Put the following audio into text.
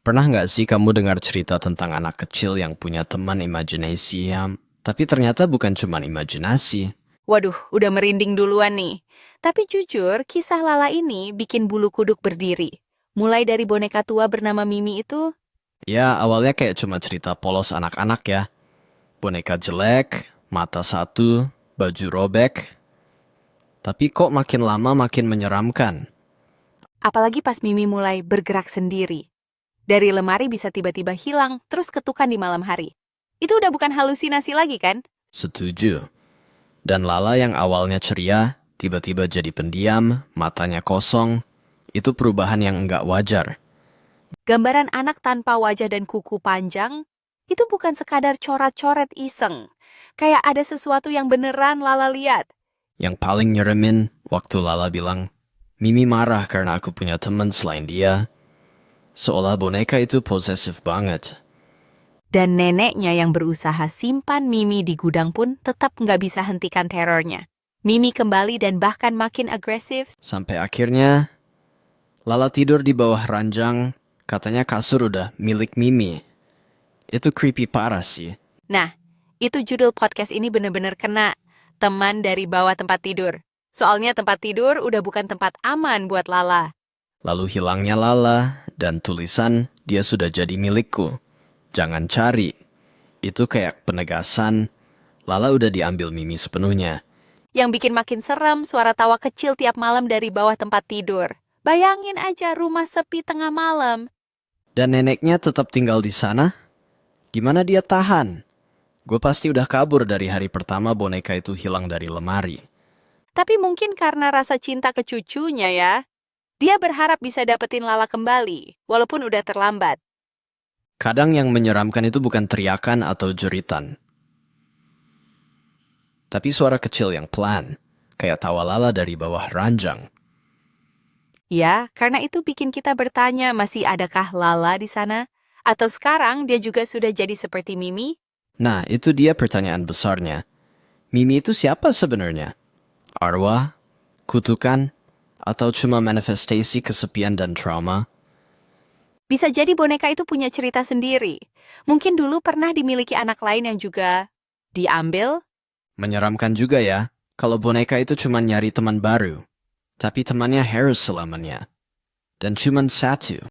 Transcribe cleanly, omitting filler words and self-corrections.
Pernah nggak sih kamu dengar cerita tentang anak kecil yang punya teman imajinasi tapi ternyata bukan cuma imajinasi? Waduh, udah merinding duluan nih. Tapi jujur, kisah Lala ini bikin bulu kuduk berdiri. Mulai dari boneka tua bernama Mimi itu, Ya, awalnya kayak cuma cerita polos anak-anak ya. Boneka jelek, mata satu, baju robek. Tapi kok makin lama makin menyeramkan. apalagi pas Mimi mulai bergerak sendiri. Dari lemari bisa tiba-tiba hilang, terus ketukan di malam hari. Itu udah bukan halusinasi lagi kan? Setuju. Dan Lala yang awalnya ceria, tiba-tiba jadi pendiam, matanya kosong. Itu perubahan yang enggak wajar. Gambaran anak tanpa wajah dan kuku panjang, itu bukan sekadar coret-coret iseng. Kayak ada sesuatu yang beneran Lala lihat. Yang paling nyeremin waktu Lala bilang, Mimi marah karena aku punya teman selain dia. Seolah boneka itu posesif banget. Dan neneknya yang berusaha simpan Mimi di gudang pun tetap nggak bisa hentikan terornya. Mimi kembali dan bahkan makin agresif. Sampai akhirnya, Lala tidur di bawah ranjang, katanya kasur udah milik Mimi. Itu creepy parah sih. Nah, itu judul podcast ini bener-bener kena. Teman dari bawah tempat tidur. Soalnya tempat tidur udah bukan tempat aman buat Lala. Lalu hilangnya Lala, dan tulisan, dia sudah jadi milikku. Jangan cari. Itu kayak penegasan, Lala udah diambil Mimi sepenuhnya. Yang bikin makin serem suara tawa kecil tiap malam dari bawah tempat tidur. Bayangin aja rumah sepi tengah malam. Dan neneknya tetap tinggal di sana? Gimana dia tahan? Gue pasti udah kabur dari hari pertama boneka itu hilang dari lemari. Tapi mungkin karena rasa cinta ke cucunya ya. Dia berharap bisa dapetin Lala kembali, walaupun udah terlambat. Kadang yang menyeramkan itu bukan teriakan atau jeritan. Tapi suara kecil yang pelan, kayak tawa Lala dari bawah ranjang. Ya, karena itu bikin kita bertanya masih adakah Lala di sana? Atau sekarang dia juga sudah jadi seperti Mimi? Nah, itu dia pertanyaan besarnya. Mimi itu siapa sebenarnya? Arwah? Kutukan? Atau cuma manifestasi kesepian dan trauma? Bisa jadi boneka itu punya cerita sendiri. Mungkin dulu pernah dimiliki anak lain yang juga diambil. Menyeramkan juga ya, kalau boneka itu cuma nyari teman baru. Tapi temannya Harris selamanya. Dan cuma satu.